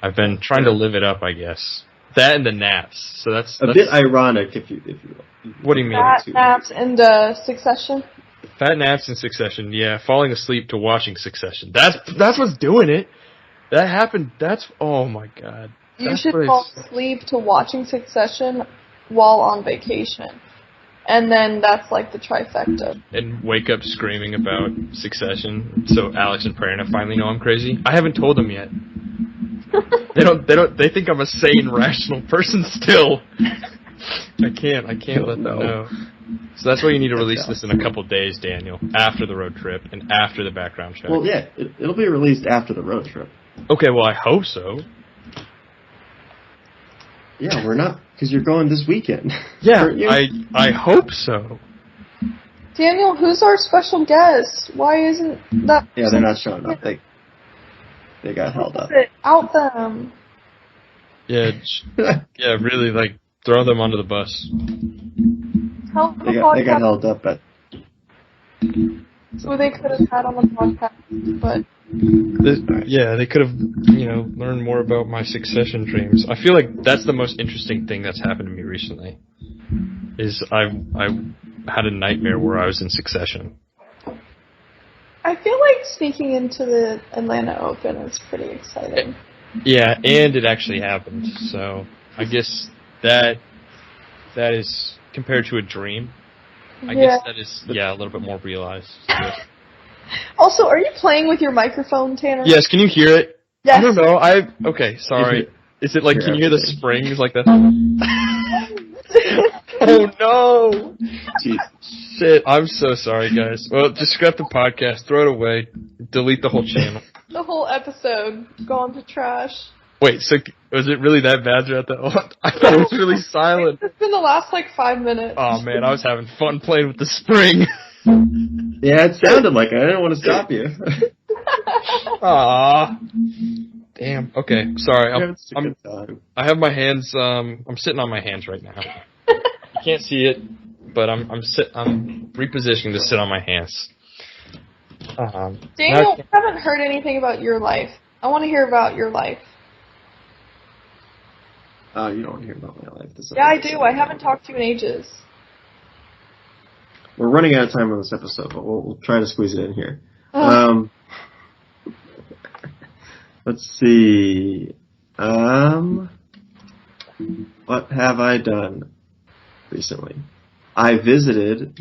I've been trying to live it up, I guess. That and the naps. So that's a bit ironic if you What do you mean? Fat naps and Succession. Fat naps in Succession, yeah. Falling asleep to watching Succession. That's what's doing it. That happened. Oh my god. You should fall asleep to watching Succession while on vacation. And then that's like the trifecta. And wake up screaming about Succession, so Alex and Prerna finally know I'm crazy. I haven't told them yet. They think I'm a sane, rational person still. I can't let them know. So that's why you need to release this in a couple days, Daniel, after the road trip and after the background check. Well, yeah, it'll be released after the road trip. Okay, well, I hope so. Yeah, we're not, because you're going this weekend. Yeah, I hope so. Daniel, who's our special guest? Why isn't that... Yeah, they're not showing up. They got held up. Out them. Yeah, really, like, throw them under the bus. They got held up at... Who they could have had on the podcast, but... They could have, learned more about my Succession dreams. I feel like that's the most interesting thing that's happened to me recently. Is I had a nightmare where I was in Succession. I feel like sneaking into the Atlanta Open is pretty exciting. Yeah, and it actually happened. So I guess that is compared to a dream. I guess that is a little bit more realized. Also, are you playing with your microphone, Tanner? Yes, can you hear it? Yes. I don't know. Okay, sorry. Is it like, can you hear the springs like that? Oh no! Jeez. Shit, I'm so sorry, guys. Well, just scrap the podcast, throw it away, delete the whole channel. The whole episode gone to trash. Wait, so was it really that bad throughout that? I thought it was really silent. It's been the last 5 minutes. Oh man, I was having fun playing with the spring. Yeah, it sounded like it. I didn't want to stop you. Aww. Damn. Okay, sorry. I have my hands. I'm sitting on my hands right now. You can't see it, but I'm repositioning to sit on my hands. Daniel, I haven't heard anything about your life. I want to hear about your life. You don't want to hear about my life. Yeah, I do. I haven't talked to you in ages. We're running out of time on this episode, but we'll try to squeeze it in here. Let's see. What have I done recently? I visited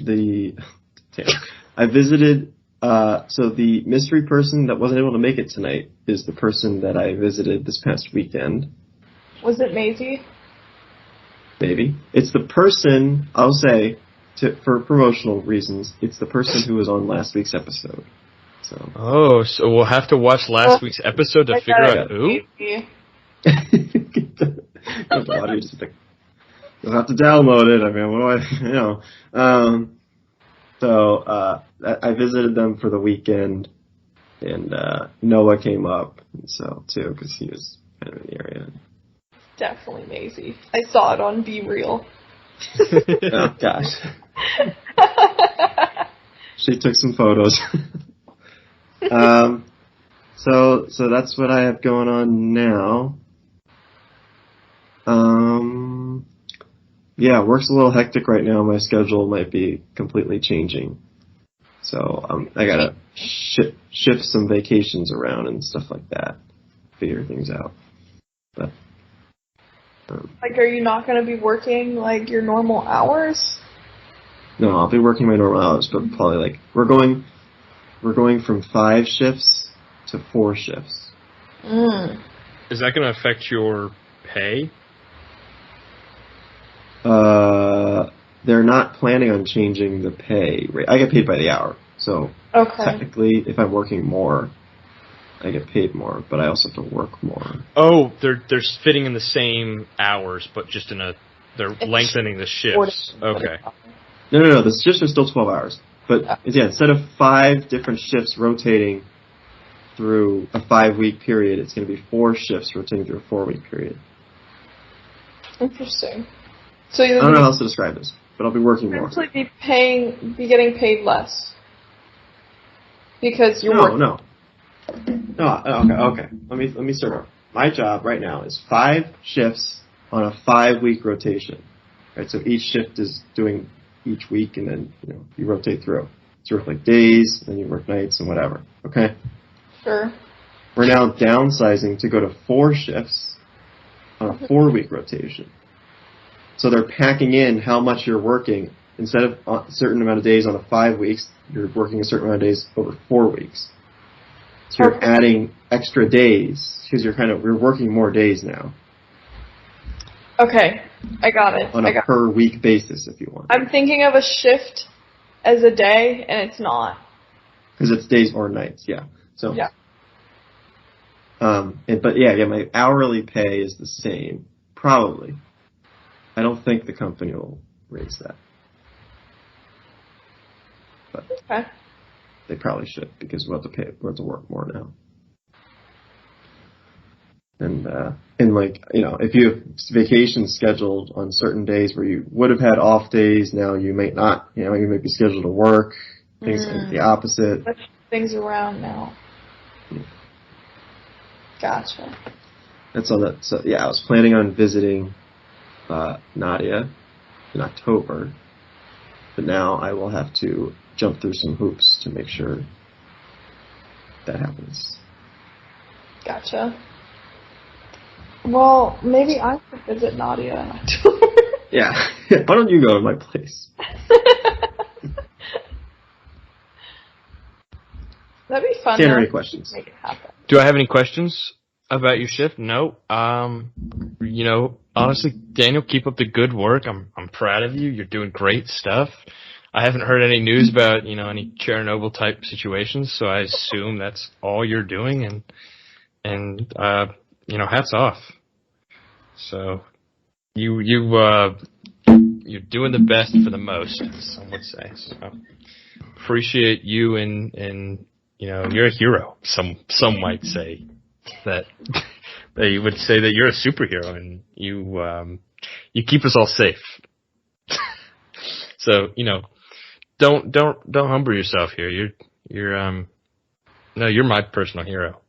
I visited. So the mystery person that wasn't able to make it tonight is the person that I visited this past weekend. Was it Maisie? Maybe. It's the person, I'll say, for promotional reasons, it's the person who was on last week's episode. So. Oh, so we'll have to watch last week's episode to figure out who? You'll have to download it. I mean, what do So I visited them for the weekend, and Noah came up, so too, because he was kind of in the area. Definitely Maisie. I saw it on Be Real. Oh gosh. She took some photos. So that's what I have going on now. Yeah, work's a little hectic right now. My schedule might be completely changing. So I gotta shift some vacations around and stuff like that. Figure things out. But like, are you not going to be working like your normal hours? No, I'll be working my normal hours, but probably like we're going from 5 shifts to 4 shifts. Is that going to affect your pay? They're not planning on changing the pay rate. I get paid by the hour, so technically, if I'm working more, I get paid more, but I also have to work more. Oh, they're fitting in the same hours, but just they're lengthening the shifts. Okay. No. The shifts are still 12 hours, but yeah, instead of 5 different shifts rotating through a 5-week period, it's going to be 4 shifts rotating through a 4-week period. Interesting. So I don't know how else to describe this, but I'll be working more. You'll be getting paid less because you're working. No. Okay. Let me start over. My job right now is 5 shifts on a 5-week rotation. Right, so each shift is doing each week, and then you rotate through. So you work like days, then you work nights and whatever. Okay. Sure. We're now downsizing to go to 4 shifts on a 4-week rotation. So they're packing in how much you're working. Instead of a certain amount of days on a 5 weeks, you're working a certain amount of days over 4 weeks. So you're adding extra days because you're working more days now. Okay, I got it. On a per week basis, if you want. I'm thinking of a shift as a day, and it's not. Because it's days or nights, yeah. So. Yeah. But my hourly pay is the same, probably. I don't think the company will raise that. But they probably should, because we'll have to work more now. And if you have vacations scheduled on certain days where you would have had off days, now you might not. You might be scheduled to work. Things like the opposite. Things around now. Gotcha. That's all that. So I was planning on visiting Nadia in October, but now I will have to jump through some hoops to make sure that happens. Gotcha. Well, maybe I could visit Nadia in October. Yeah. Why don't you go to my place? That'd be fun. Tanner, any questions? Make it happen. Do I have any questions about your shift? No. Honestly, Daniel, keep up the good work. I'm proud of you. You're doing great stuff. I haven't heard any news about, any Chernobyl type situations, so I assume that's all you're doing, and hats off. So you're doing the best for the most, some would say. So appreciate you, and you're a hero. Some might say that they would say that you're a superhero, and you keep us all safe. So don't humble yourself here. You're my personal hero.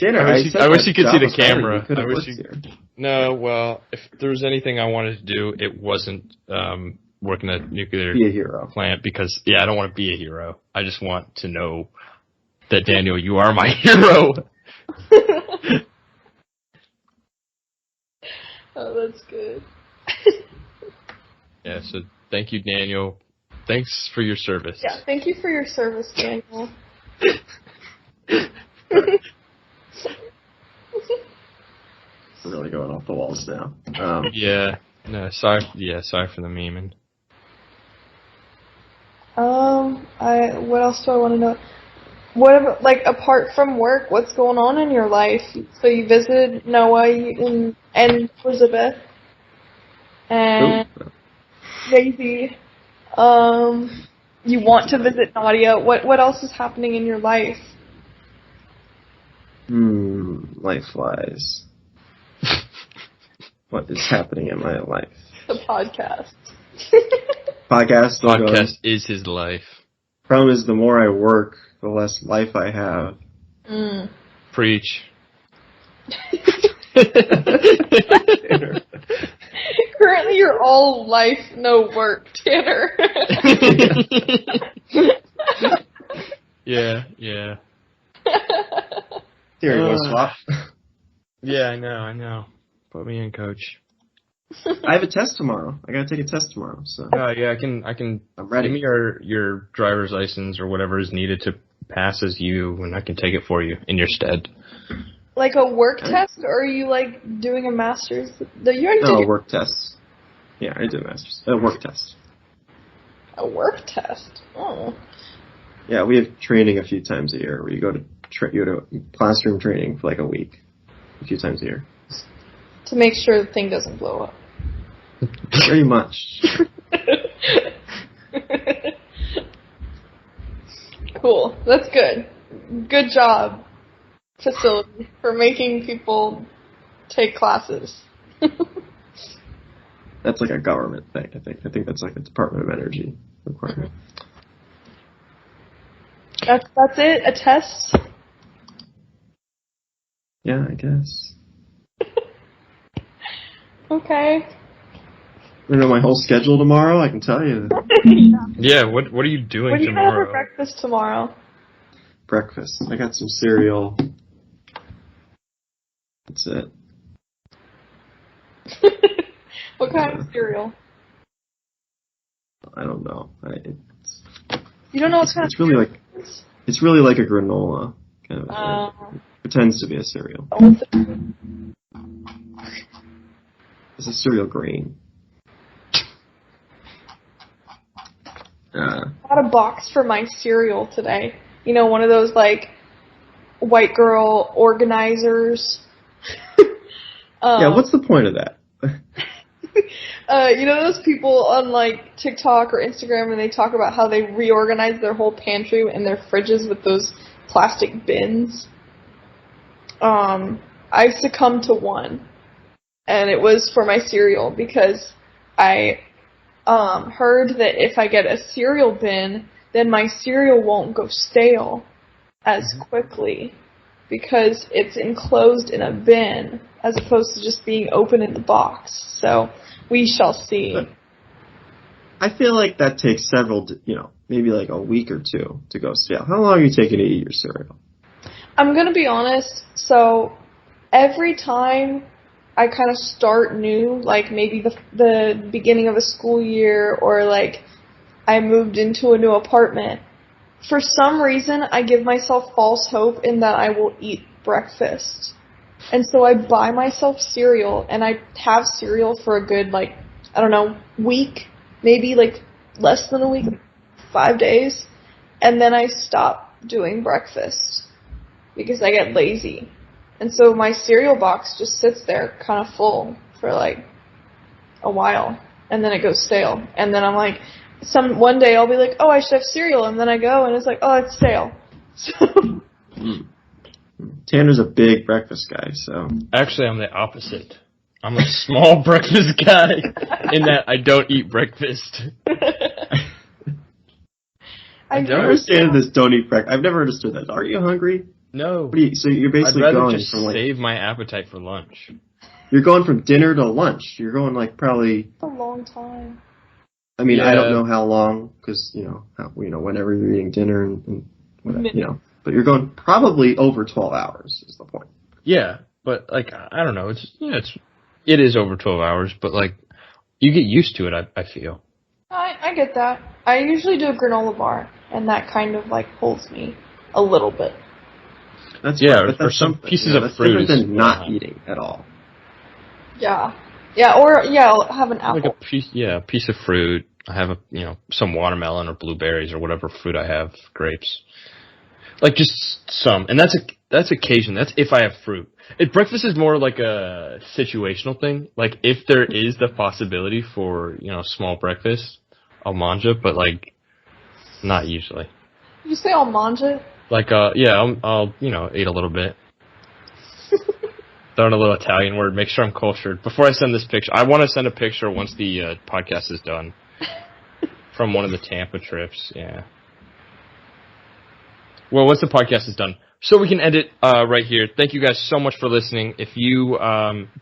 Tanner, I wish you could see the camera. You No, well, if there was anything I wanted to do, it wasn't working at a nuclear be a hero plant, because I don't want to be a hero. I just want to know that, Daniel, you are my hero. Oh, that's good. Yeah, so thank you, Daniel. Thanks for your service. Yeah, thank you for your service, Daniel. Really going off the walls now. Yeah. No, sorry for the memeing. What else do I want to know? What about, like, apart from work, what's going on in your life? So you visited Noah and Elizabeth and Daisy. You want to visit Nadia. What else is happening in your life? Life-wise. What is happening in my life? The podcast. Podcast is his life. Problem is, the more I work, the less life I have. Preach. Currently, you're all life, no work, Tanner. Yeah. Here, you want to swap? Yeah, I know. Put me in, coach. I have a test tomorrow. I gotta take a test tomorrow, so. Yeah, I can. I'm ready. Give me your driver's license or whatever is needed to pass as you, and I can take it for you in your stead. Like a work test, or are you like doing a master's? No, work test. Yeah, I did a master's. A work test. A work test. Oh. Yeah, we have training a few times a year where you go to classroom training for like a week, a few times a year. To make sure the thing doesn't blow up. Very much. Cool. That's good. Good job, facility, for making people take classes. That's like a government thing, I think. I think that's like a Department of Energy requirement. That's it? A test? Yeah, I guess. Okay. You know my whole schedule tomorrow? I can tell you. Yeah, what are you doing What are you going to tomorrow? have for breakfast tomorrow? Breakfast. I got some cereal. That's it. What kind of cereal? I don't know. You don't know what kind of really cereal like it's really like a granola kind of a thing. Pretends to be a cereal. It's a cereal grain. I got a box for my cereal today. You know, one of those, like, white girl organizers. Yeah, what's the point of that? You know those people on, like, TikTok or Instagram, and they talk about how they reorganize their whole pantry and their fridges with those plastic bins? I succumbed to one. And it was for my cereal, because I heard that if I get a cereal bin, then my cereal won't go stale as quickly, because it's enclosed in a bin as opposed to just being open in the box. So we shall see. I feel like that takes several, maybe like a week or two to go stale. How long are you taking to eat your cereal? I'm going to be honest. So every time I kind of start new, like maybe the beginning of a school year, or like I moved into a new apartment, for some reason I give myself false hope in that I will eat breakfast. And so I buy myself cereal, and I have cereal for a good, like, I don't know, week, maybe like less than a week, 5 days, and then I stop doing breakfast because I get lazy. And so my cereal box just sits there kind of full for like a while, and then it goes stale. And then I'm like, one day I'll be like, oh, I should have cereal, and then I go and it's like, oh, it's stale. So Tanner's a big breakfast guy, so. Actually, I'm the opposite. I'm a small breakfast guy in that I don't eat breakfast. I don't understand this don't eat breakfast. I've never understood that. Are you hungry? No. So you're basically I'd rather going just from like save my appetite for lunch. You're going from dinner to lunch. You're going like probably. It's a long time. I mean, Yeah. I don't know how long, because whenever you're eating dinner and whatever, but you're going probably over 12 hours is the point. Yeah, but like I don't know, it is over 12 hours, but like You get used to it, I feel. I get that. I usually do a granola bar, and that kind of like pulls me a little bit. That's Yeah, right, but or that's some something. pieces You know, of that's fruit different is than what not I have. eating at all. Yeah. Yeah, or I'll have an apple. Like a piece of fruit. I have some watermelon or blueberries or whatever fruit I have, grapes. Like just some, and that's occasion. That's if I have fruit. Breakfast is more like a situational thing. Like if there is the possibility for small breakfast, I'll mange it, but like not usually. Did you say I'll mange it? Like I'll eat a little bit. Throw in a little Italian word. Make sure I'm cultured. Before I send this picture, I want to send a picture once the podcast is done from one of the Tampa trips. Yeah. Well, once the podcast is done. So we can end it right here. Thank you guys so much for listening. If you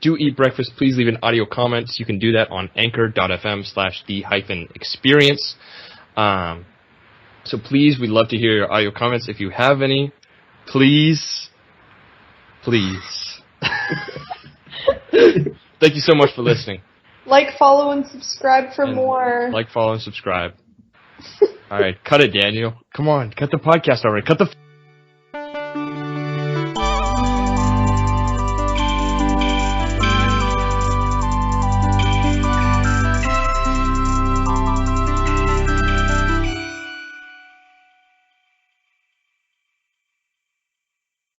do eat breakfast, please leave an audio comment. You can do that on anchor.fm/the-experience. So please, we'd love to hear your audio comments. If you have any, please. Thank you so much for listening. Like, follow, and subscribe for And more. Like, follow, and subscribe. All right, cut it, Daniel. Come on, cut the podcast already. Cut the